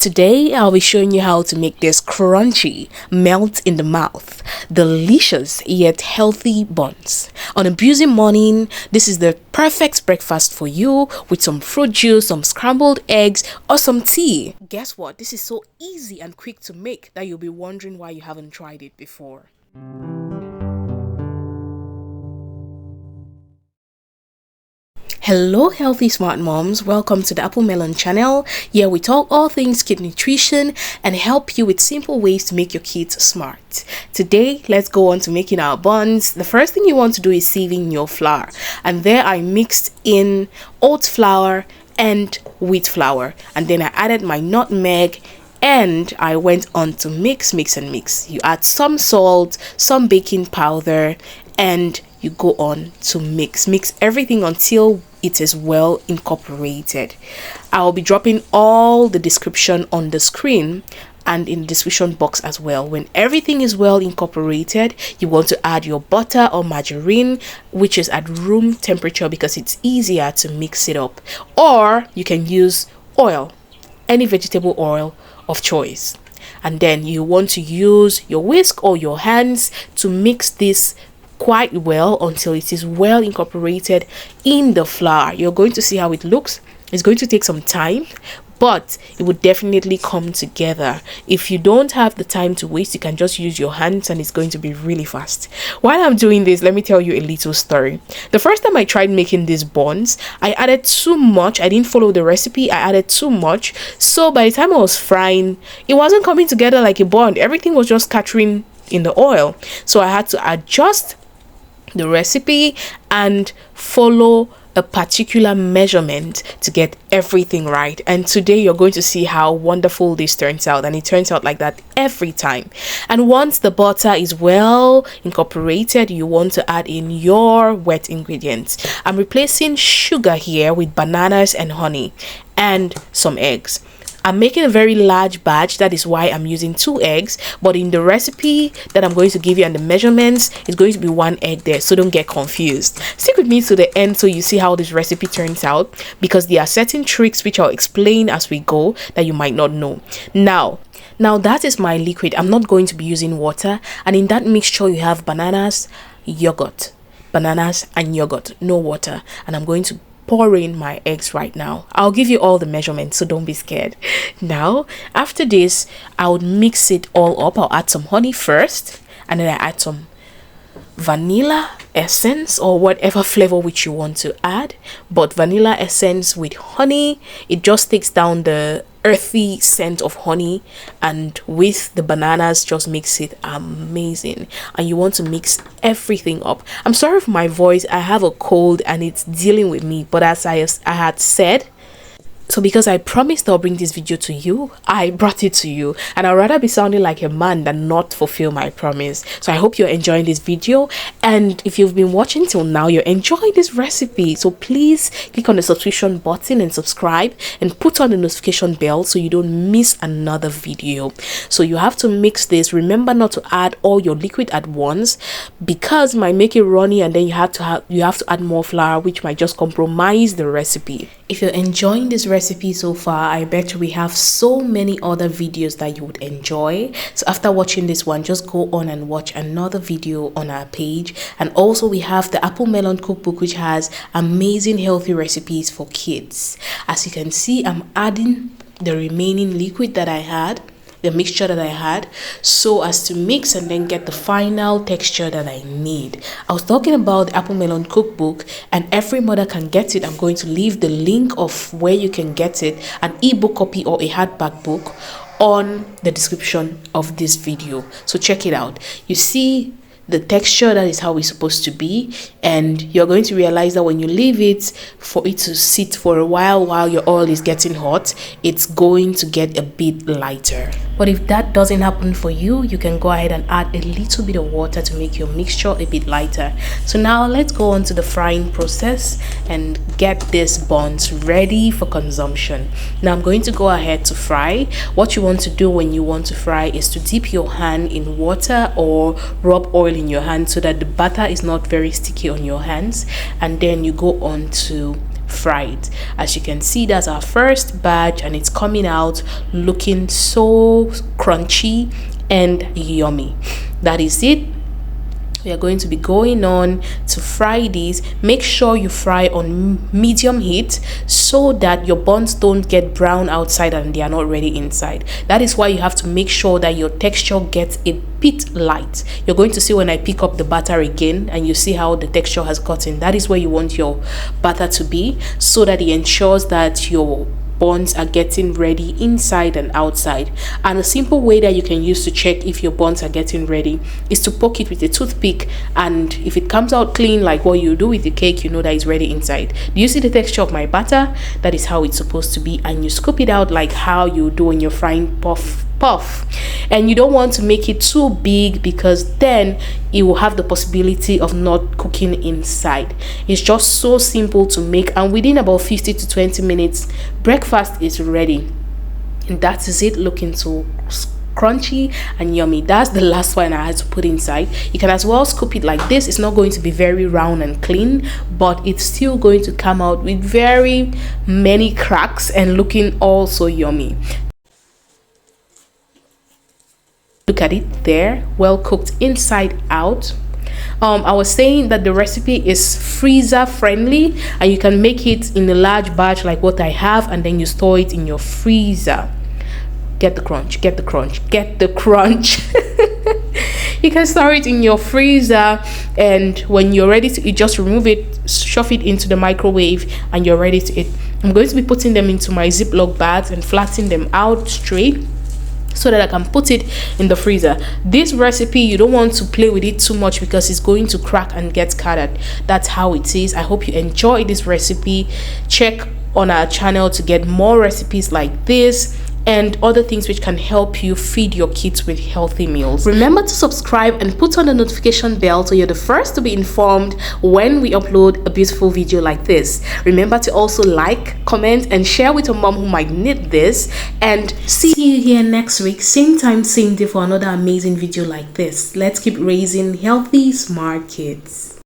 Today I'll be showing you how to make this crunchy, melt in the mouth, delicious yet healthy buns. On a busy morning, this is the perfect breakfast for you with some fruit juice, some scrambled eggs or some tea. Guess what? This is so easy and quick to make that you'll be wondering why you haven't tried it before. Hello healthy smart moms, welcome to the Applemelon channel. Here we talk all things kid nutrition and help you with simple ways to make your kids smart. Today let's go on to making our buns. The first thing you want to do is sieving your flour, and there I mixed in oat flour and wheat flour, and then I added my nutmeg and I went on to mix. You add some salt, some baking powder, and you go on to mix everything until it is well incorporated. I'll be dropping all the description on the screen and in the description box as well. When everything is well incorporated, you want to add your butter or margarine, which is at room temperature because it's easier to mix it up, or you can use oil, any vegetable oil of choice. And then you want to use your whisk or your hands to mix this quite well until it is well incorporated in the flour. You're going to see how it looks. It's going to take some time, but it would definitely come together. If you don't have the time to waste, you can just use your hands and it's going to be really fast. While I'm doing this, let me tell you a little story. The first time I tried making these buns, I added too much. I didn't follow the recipe. I added too much. So by the time I was frying, it wasn't coming together like a bun. Everything was just scattering in the oil. So I had to adjust the recipe and follow a particular measurement to get everything right. And today you're going to see how wonderful this turns out, and it turns out like that every time. And once the butter is well incorporated, you want to add in your wet ingredients. I'm replacing sugar here with bananas and honey and some eggs. I'm making a very large batch, that is why I'm using 2 eggs, but in the recipe that I'm going to give you and the measurements, it's going to be 1 egg there, so don't get confused. Stick with me to the end so you see how this recipe turns out, because there are certain tricks which I'll explain as we go that you might not know. Now that is my liquid. I'm not going to be using water, and in that mixture you have bananas and yogurt, no water, and I'm going to pour in my eggs right now. I'll give you all the measurements, so don't be scared. Now after this, I would mix it all up. I'll add some honey first, and then I add some vanilla essence or whatever flavor which you want to add, but vanilla essence with honey, it just takes down the earthy scent of honey, and with the bananas just makes it amazing. And you want to mix everything up. I'm sorry for my voice, I have a cold and it's dealing with me, but as I had said, so because I promised I'll bring this video to you, I brought it to you, and I'd rather be sounding like a man than not fulfill my promise. So I hope you're enjoying this video, and if you've been watching till now, you're enjoying this recipe. So please click on the subscription button and subscribe, and put on the notification bell so you don't miss another video. So you have to mix this. Remember not to add all your liquid at once, because it might make it runny, and then you have to add more flour, which might just compromise the recipe. If you're enjoying this recipe so far, I bet we have so many other videos that you would enjoy. So after watching this one, just go on and watch another video on our page. And also we have the Applemelon cookbook, which has amazing healthy recipes for kids. As you can see, I'm adding the remaining liquid that I had, the mixture that I had, so as to mix and then get the final texture that I need. I was talking about the Applemelon cookbook, and every mother can get it. I'm going to leave the link of where you can get it, an ebook copy or a hardback book, on the description of this video. So check it out. You see the texture, that is how it's supposed to be, and you're going to realize that when you leave it for it to sit for a while your oil is getting hot, it's going to get a bit lighter. But if that doesn't happen for you, you can go ahead and add a little bit of water to make your mixture a bit lighter. So now let's go on to the frying process and get these buns ready for consumption. Now I'm going to go ahead to fry. What you want to do when you want to fry is to dip your hand in water or rub oil in your hand so that the batter is not very sticky on your hands, and then you go on to fry it. As you can see, that's our first batch, and it's coming out looking so crunchy and yummy. That is it. We are going to be going on to fry these. Make sure you fry on medium heat so that your buns don't get brown outside and they are not ready inside. That is why you have to make sure that your texture gets a bit light. You're going to see when I pick up the batter again, and you see how the texture has gotten. That is where you want your batter to be, so that it ensures that your buns are getting ready inside and outside. And a simple way that you can use to check if your buns are getting ready is to poke it with a toothpick, and if it comes out clean like what you do with the cake, you know that it's ready inside. Do you see the texture of my batter? That is how it's supposed to be, and you scoop it out like how you do when you're frying puff. And you don't want to make it too big, because then it will have the possibility of not cooking inside. It's just so simple to make, and within about 50 to 20 minutes breakfast is ready. And that is it, looking so crunchy and yummy. That's the last one I had to put inside. You can as well scoop it like this. It's not going to be very round and clean, but it's still going to come out with very many cracks and looking also yummy. Look at it there, well cooked inside out. I was saying that the recipe is freezer friendly, and you can make it in a large batch like what I have, and then you store it in your freezer. Get the crunch, get the crunch, get the crunch. You can store it in your freezer, and when you're ready to eat, just remove it, shove it into the microwave, and you're ready to eat. I'm going to be putting them into my Ziploc bags and flattening them out straight, so that I can put it in the freezer. This recipe, you don't want to play with it too much, because it's going to crack and get scattered. That's how it is. I hope you enjoy this recipe. Check on our channel to get more recipes like this and other things which can help you feed your kids with healthy meals. Remember to subscribe and put on the notification bell so you're the first to be informed when we upload a beautiful video like this. Remember to also like, comment, and share with your mom who might need this. And see you here next week, same time, same day, for another amazing video like this. Let's keep raising healthy, smart kids.